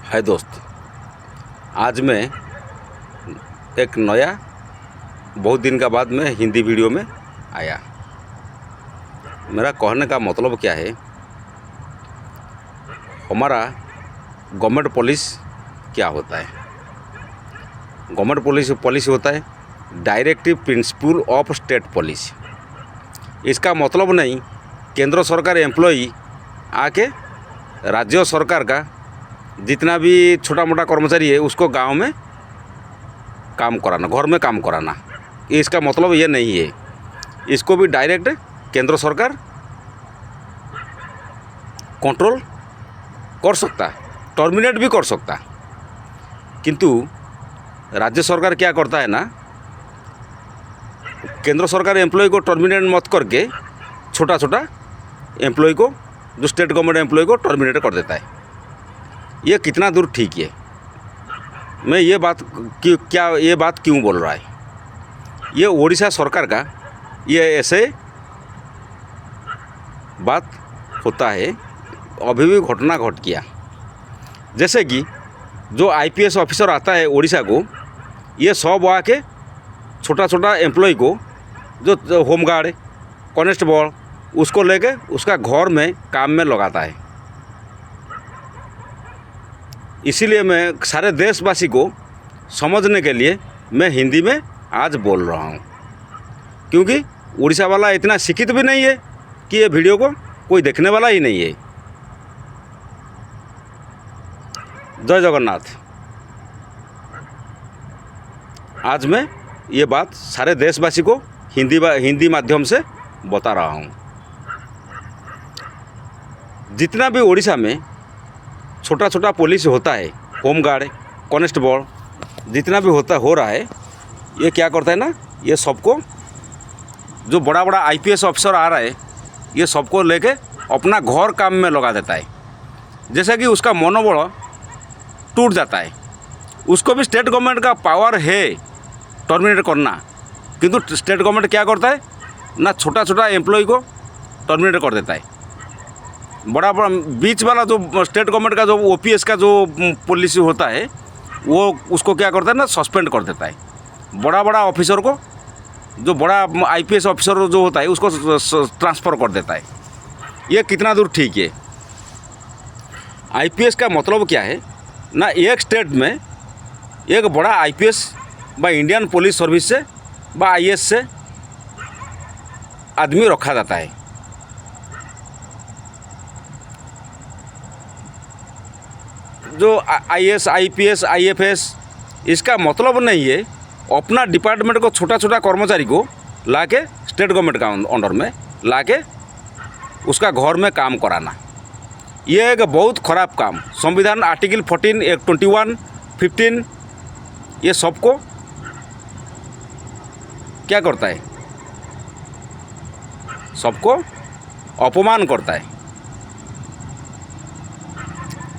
है दोस्त। आज मैं एक नया बहुत दिन का बाद मैं हिंदी वीडियो में आया। मेरा कहने का मतलब क्या है, हमारा गवर्नमेंट पुलिस क्या होता है। गवर्नमेंट पुलिस होता है directive principle of state police. इसका मतलब नहीं केंद्र सरकार एम्प्लॉई आके राज्य सरकार का जितना भी छोटा मोटा कर्मचारी है उसको गांव में काम कराना, घर में काम कराना, इसका मतलब ये नहीं है। इसको भी डायरेक्ट केंद्र सरकार कंट्रोल कर सकता, टर्मिनेट भी कर सकता। किंतु राज्य सरकार क्या करता है ना, केंद्र सरकार एम्प्लॉय को टर्मिनेट मत करके छोटा छोटा एम्प्लॉय को, जो स्टेट गवर्नमेंट एम्प्लॉय को टर्मिनेट कर देता है। ये कितना दूर ठीक है? मैं ये बात क्यों बोल रहा है? ये ओडिशा सरकार का ये ऐसे बात होता है। अभी भी घटना घट गया, जैसे कि जो आईपीएस ऑफिसर आता है ओडिशा को, ये सब आके छोटा छोटा एम्प्लॉय को, जो होमगार्ड, कॉन्स्टेबल, उसको लेके उसका घर में काम में लगाता है। इसीलिए मैं सारे देशवासी को समझने के लिए मैं हिंदी में आज बोल रहा हूँ, क्योंकि उड़ीसा वाला इतना शिक्षित भी नहीं है कि ये वीडियो को कोई देखने वाला ही नहीं है। जय जगन्नाथ। आज मैं ये बात सारे देशवासी को हिंदी माध्यम से बता रहा हूँ। जितना भी उड़ीसा में छोटा छोटा पुलिस होता है, होमगार्ड, कॉन्स्टेबल, जितना भी हो रहा है, ये क्या करता है ना, ये सबको, जो बड़ा बड़ा आईपीएस ऑफिसर आ रहा है, ये सबको लेके अपना घर काम में लगा देता है। जैसे कि उसका मनोबल टूट जाता है। उसको भी स्टेट गवर्नमेंट का पावर है टर्मिनेट करना, किंतु स्टेट गवर्नमेंट क्या करता है ना, छोटा छोटा एम्प्लॉय को टर्मिनेट कर देता है। बड़ा बड़ा बीच वाला जो स्टेट गवर्नमेंट का जो ओपीएस का जो पॉलिसी होता है, वो उसको क्या करता है ना, सस्पेंड कर देता है। बड़ा बड़ा ऑफिसर को, जो बड़ा आईपीएस ऑफिसर जो होता है, उसको ट्रांसफ़र कर देता है। ये कितना दूर ठीक है? आईपीएस का मतलब क्या है ना, एक स्टेट में एक बड़ा आईपीएस व इंडियन पुलिस सर्विस से व आईएएस से आदमी रखा जाता है। जो आईएएस, आईपीएस, आईएफएस, इसका मतलब नहीं है अपना डिपार्टमेंट को छोटा छोटा कर्मचारी को लाके स्टेट गवर्नमेंट का अंडर में लाके उसका घर में काम कराना। ये एक बहुत ख़राब काम। संविधान आर्टिकल 14, 21, 15 ये सबको क्या करता है, सबको अपमान करता है।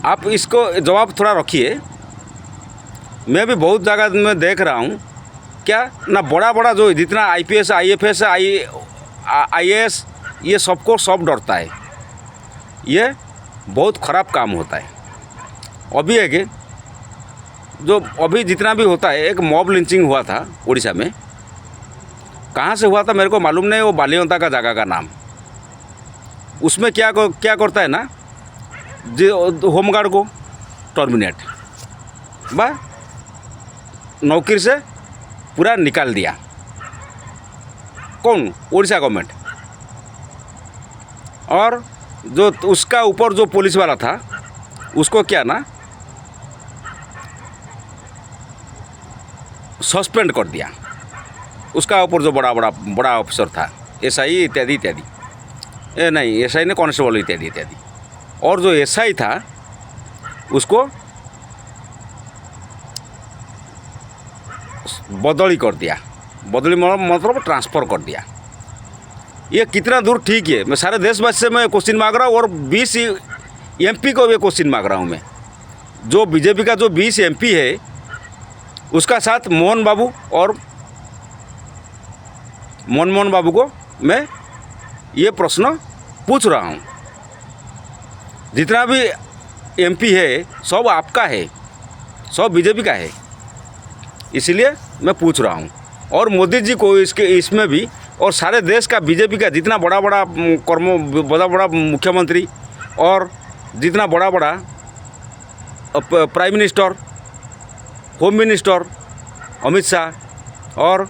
आप इसको जवाब थोड़ा रखिए। मैं भी बहुत जगह में देख रहा हूँ क्या ना, बड़ा बड़ा जो जितना आईपीएस, आईएफएस, आईएएस, ये सबको सब डरता है। ये बहुत ख़राब काम होता है। अभी है कि जो अभी जितना भी होता है, एक मॉब लिंचिंग हुआ था उड़ीसा में। कहाँ से हुआ था मेरे को मालूम नहीं, वो बालियंता का जगह का नाम। उसमें क्या करता है ना, जो होमगार्ड को टर्मिनेट बा नौकरी से पूरा निकाल दिया। कौन? उड़ीसा गवर्नमेंट। और जो उसका ऊपर जो पुलिस वाला था, उसको क्या ना, सस्पेंड कर दिया। उसका ऊपर जो बड़ा ऑफिसर था, एसआई इत्यादि इत्यादि, नहीं एसआई ने कांस्टेबल इत्यादि इत्यादि, और जो एसआई था उसको बदली कर दिया। बदली मतलब ट्रांसफ़र कर दिया। ये कितना दूर ठीक है? मैं सारे देशवासी से मैं क्वेश्चन मांग रहा हूँ, और 20 एमपी को भी क्वेश्चन मांग रहा हूँ मैं। जो बीजेपी का जो 20 एमपी है, उसका साथ मोहन बाबू और मनमोहन बाबू को मैं ये प्रश्न पूछ रहा हूँ। जितना भी एमपी है सब आपका है, सब बीजेपी का है, इसलिए मैं पूछ रहा हूँ। और मोदी जी को इसमें भी, और सारे देश का बीजेपी का जितना बड़ा बड़ा मुख्यमंत्री और जितना बड़ा prime minister, home minister Amit Shah और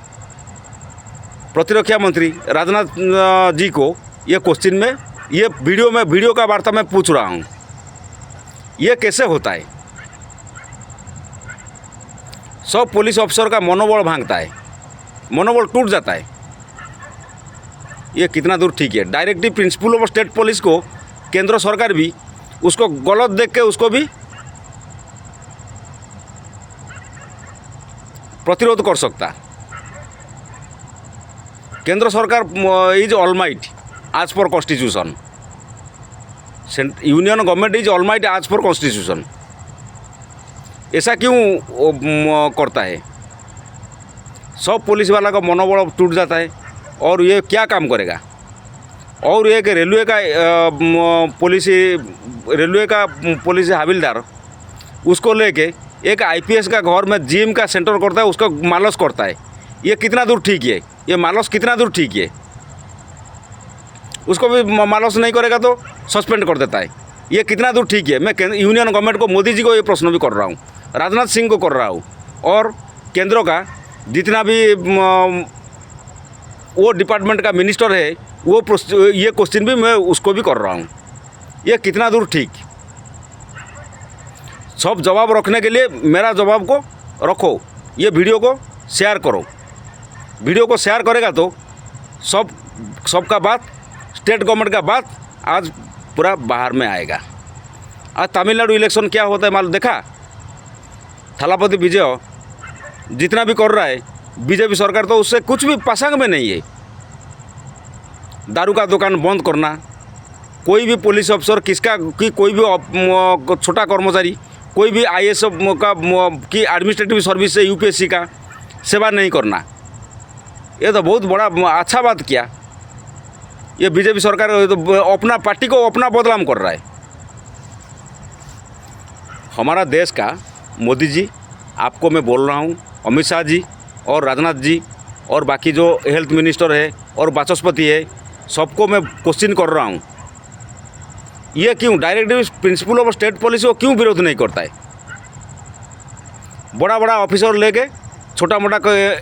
प्रतिरक्षा मंत्री राजनाथ जी को ये क्वेश्चन में, ये वीडियो का वार्ता मैं पूछ रहा हूँ, ये कैसे होता है? सब पुलिस ऑफिसर का मनोबल भांगता है, मनोबल टूट जाता है। ये कितना दूर ठीक है? Directive principle of state police को केंद्र सरकार भी उसको गलत देख के उसको भी प्रतिरोध कर सकता। केंद्र सरकार इज ऑलमाइट आज पर constitution, union government is All Might आज पर कॉन्स्टिट्यूशन। ऐसा क्यों करता है? सब पुलिस वाला का मनोबल टूट जाता है और ये क्या काम करेगा? और एक रेलवे का पुलिस हवलदार उसको लेके एक आईपीएस का घर में जिम का सेंटर करता है, उसका मालस करता है। ये कितना दूर ठीक है? ये मालस कितना दूर ठीक है? उसको भी मालस नहीं करेगा तो सस्पेंड कर देता है। ये कितना दूर ठीक है? मैं यूनियन गवर्नमेंट को, मोदी जी को ये प्रश्न भी कर रहा हूँ, राजनाथ सिंह को कर रहा हूँ, और केंद्र का जितना भी वो डिपार्टमेंट का मिनिस्टर है ये क्वेश्चन भी मैं उसको भी कर रहा हूँ। ये कितना दूर ठीक? सब जवाब रखने के लिए मेरा जवाब को रखो, ये वीडियो को शेयर करो। वीडियो को शेयर करेगा तो सबका बात, स्टेट गवर्नमेंट का बात आज पूरा बाहर में आएगा। आज तमिलनाडु इलेक्शन क्या होता है मालूम? देखा? थलापति विजय जितना भी कर रहा है बीजेपी सरकार, तो उससे कुछ भी पसंद में नहीं है। दारू का दुकान बंद करना, कोई भी पुलिस अफसर कोई भी छोटा कर्मचारी, कोई भी आईएएस का की एडमिनिस्ट्रेटिव सर्विस से यूपीएससी का सेवा नहीं करना, ये तो बहुत बड़ा अच्छा बात किया। ये बीजेपी सरकार तो अपना पार्टी को अपना बदनाम कर रहा है। हमारा देश का मोदी जी, आपको मैं बोल रहा हूँ, अमित शाह जी और राजनाथ जी और बाकी जो हेल्थ मिनिस्टर है और वाचस्पति है, सबको मैं क्वेश्चन कर रहा हूँ, ये क्यों directive principle of state police को क्यों विरोध नहीं करता है? बड़ा बड़ा ऑफिसर लेके छोटा मोटा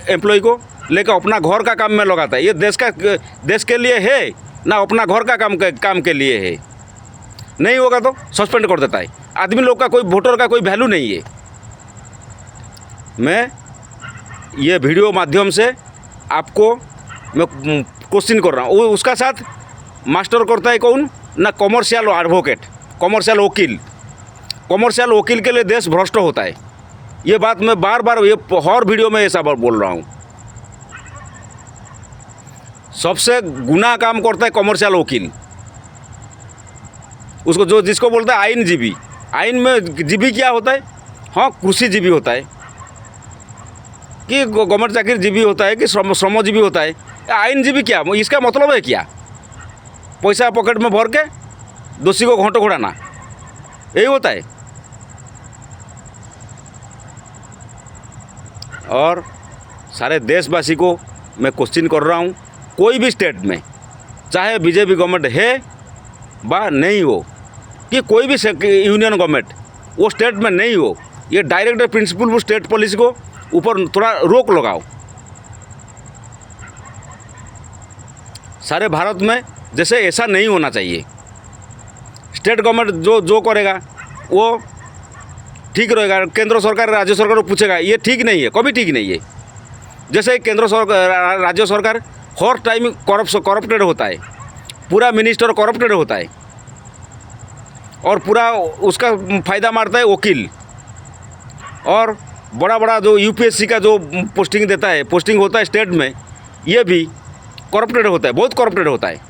एम्प्लॉय को लेकर अपना घर का काम में लगाता है। ये देश के लिए है ना अपना घर का काम के लिए है? नहीं होगा तो सस्पेंड कर देता है। आदमी लोग का कोई, वोटर का कोई वैल्यू नहीं है। मैं ये वीडियो माध्यम से आपको मैं क्वेश्चन कर रहा हूँ। उसका साथ मास्टर करता है कौन? ना कमर्शियल एडवोकेट, कमर्शियल वकील के लिए देश भ्रष्ट होता है। ये बात मैं बार बार ये हर वीडियो में ऐसा बोल रहा हूँ। सबसे गुनाह काम करता है कमर्शियल वकील, उसको जिसको बोलता है आईनजीबी। आइन में जीबी क्या होता है? हाँ, कृषिजीवी होता है कि गवर्नमेंट चाकरी जीवी होता है कि श्रमजीवी होता है। आईनजीबी क्या, इसका मतलब है क्या? पैसा पॉकेट में भर के दोषी को घोंट घोड़ाना, यही होता है। और सारे देशवासी को मैं क्वेश्चन कर रहा हूँ, कोई भी स्टेट में, चाहे बीजेपी गवर्नमेंट है बा नहीं हो, कि कोई भी यूनियन गवर्नमेंट वो स्टेट में नहीं हो, ये डायरेक्ट प्रिंसिपल स्टेट पुलिस को ऊपर थोड़ा रोक लगाओ। सारे भारत में जैसे ऐसा नहीं होना चाहिए। स्टेट गवर्नमेंट जो करेगा वो ठीक रहेगा। केंद्र सरकार राज्य सरकार को पूछेगा, ये ठीक नहीं है, कभी ठीक नहीं है। जैसे केंद्र सरकार राज्य सरकार हर टाइम करप्टेड होता है, पूरा मिनिस्टर करप्टेड होता है और पूरा उसका फ़ायदा मारता है वकील। और बड़ा बड़ा जो यूपीएससी का जो पोस्टिंग होता है स्टेट में, ये भी करप्टेड होता है, बहुत करप्टेड होता है।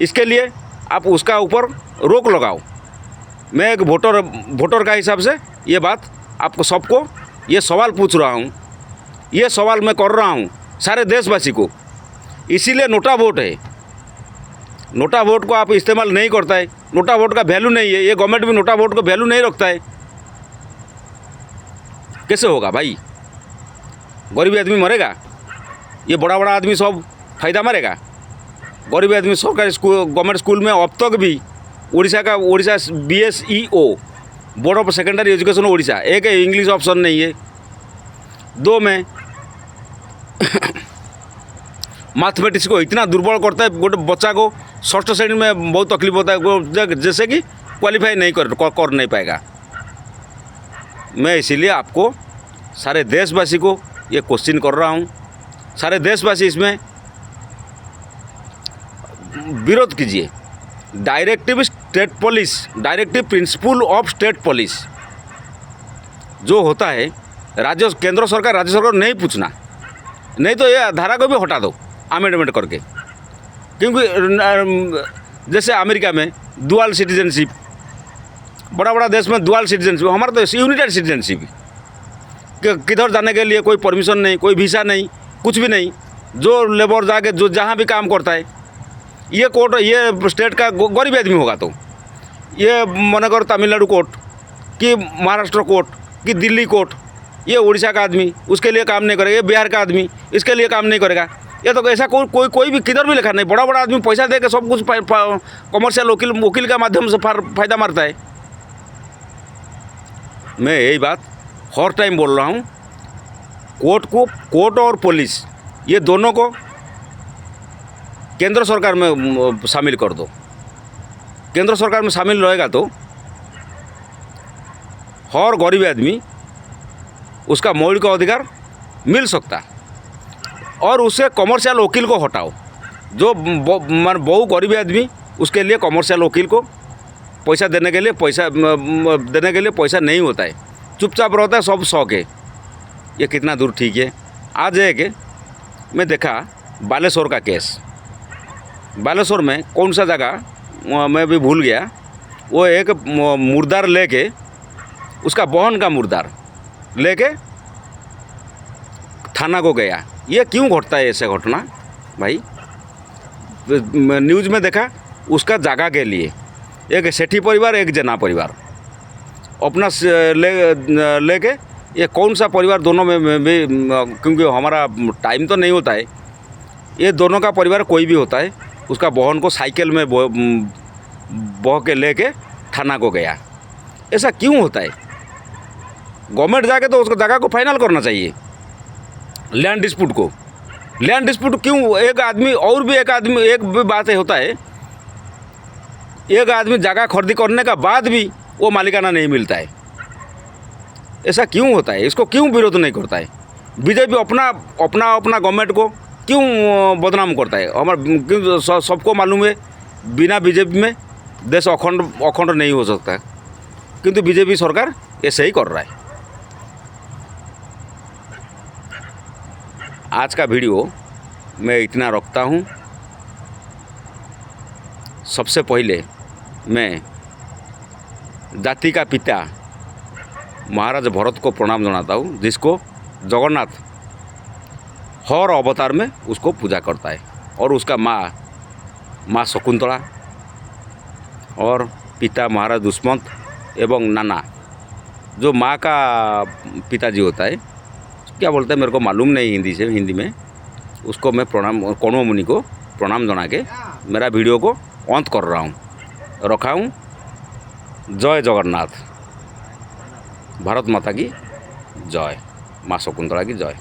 इसके लिए आप उसका ऊपर रोक लगाओ। मैं एक वोटर का हिसाब से ये बात आपको सबको ये सवाल पूछ रहा हूँ, ये सवाल मैं कर रहा हूँ सारे देशवासी को। इसीलिए नोटा वोट है, नोटा वोट को आप इस्तेमाल नहीं करता है, नोटा वोट का वैल्यू नहीं है, ये गवर्नमेंट भी नोटा वोट को वैल्यू नहीं रखता है, कैसे होगा भाई? गरीब आदमी मरेगा, ये बड़ा बड़ा आदमी सब फायदा मारेगा? गरीब आदमी सरकारी स्कूल, गवर्नमेंट स्कूल में अब तक भी Orissa BSEO board of secondary education Orissa, एक है इंग्लिश ऑप्शन नहीं है, 2 में मैथमेटिक्स को इतना दुर्बल करता है, गोटे बच्चा को षष्ठ श्रेणी में बहुत तकलीफ होता है, जैसे कि क्वालिफाई नहीं कर नहीं पाएगा। मैं इसीलिए आपको, सारे देशवासी को ये क्वेश्चन कर रहा हूँ, सारे देशवासी इसमें विरोध कीजिए। Directive state police, directive principle of state police जो होता है, केंद्र सरकार राज्य सरकार नहीं पूछना, नहीं तो ये धारा को भी हटा दो अमेंडमेंट करके। क्योंकि जैसे अमेरिका में डुअल सिटीजनशिप, बड़ा बड़ा देश में डुअल सिटीजनशिप, हमारा तो यूनाइटेड सिटीजनशिप, किधर जाने के लिए कोई परमिशन नहीं, कोई वीज़ा नहीं, कुछ भी नहीं, जो लेबर जाके जो जहाँ भी काम करता है, ये कोर्ट, ये स्टेट का गरीब आदमी होगा तो ये मन करो तमिलनाडु कोर्ट कि महाराष्ट्र कोर्ट कि दिल्ली कोर्ट, ये उड़ीसा का आदमी उसके लिए काम नहीं करेगा, ये बिहार का आदमी इसके लिए काम नहीं करेगा। ये तो ऐसा कोई भी किधर भी लिखा नहीं। बड़ा बड़ा आदमी पैसा दे के सब कुछ कमर्शियल वकील का माध्यम से फायदा मारता है। मैं यही बात हर टाइम बोल रहा हूँ, कोर्ट और पुलिस ये दोनों को केंद्र सरकार में शामिल कर दो। केंद्र सरकार में शामिल रहेगा तो हर गरीब आदमी उसका मौलिक अधिकार मिल सकता है। और उससे कमर्शियल वकील को हटाओ, जो बहु गरीब आदमी उसके लिए कमर्शियल वकील को पैसा देने के लिए पैसा नहीं होता है, चुपचाप रहता है, सब शौक है। ये कितना दूर ठीक है? आज एक मैं देखा बालेश्वर का केस, बालेश्वर में कौन सा जगह मैं भी भूल गया, वो एक मुर्दार लेके, उसका बहन का मुर्दार लेके थाना को गया। ये क्यों घटता है ऐसे घटना भाई? न्यूज़ में देखा उसका जगह के लिए एक सेठी परिवार, एक जेना परिवार अपना लेके, ये कौन सा परिवार दोनों में भी, क्योंकि हमारा टाइम तो नहीं होता है, ये दोनों का परिवार कोई भी होता है, उसका बहन को साइकिल में बह के लेके थाना को गया। ऐसा क्यों होता है? गवर्नमेंट जाके तो उसको जगह को फाइनल करना चाहिए। लैंड डिस्प्यूट को, लैंड डिस्प्यूट क्यों? एक आदमी और भी एक भी बात होता है, एक आदमी जगह खरीदी करने का बाद भी वो मालिकाना नहीं मिलता है। ऐसा क्यों होता है? इसको क्यों विरोध नहीं करता है? बीजेपी अपना गवर्नमेंट को क्यों बदनाम करता है? क्यों? सबको मालूम है बिना बीजेपी में देश अखंड नहीं हो सकता, किंतु बीजेपी सरकार ऐसे ही कर रहा है। आज का वीडियो मैं इतना रखता हूँ। सबसे पहले मैं जाति का पिता महाराज भरत को प्रणाम जनाता हूँ, जिसको जगन्नाथ हर अवतार में उसको पूजा करता है, और उसका माँ शकुंतला और पिता महाराज दुष्मंत एवं नाना जो माँ का पिताजी होता है, क्या बोलते हैं मेरे को मालूम नहीं हिंदी में, उसको मैं प्रणाम, कोनो मुनि को प्रणाम जना के मेरा वीडियो को अंत कर रखा हूँ। जय जगन्नाथ, भारत माता की जय, माँ शकुंतला की जय।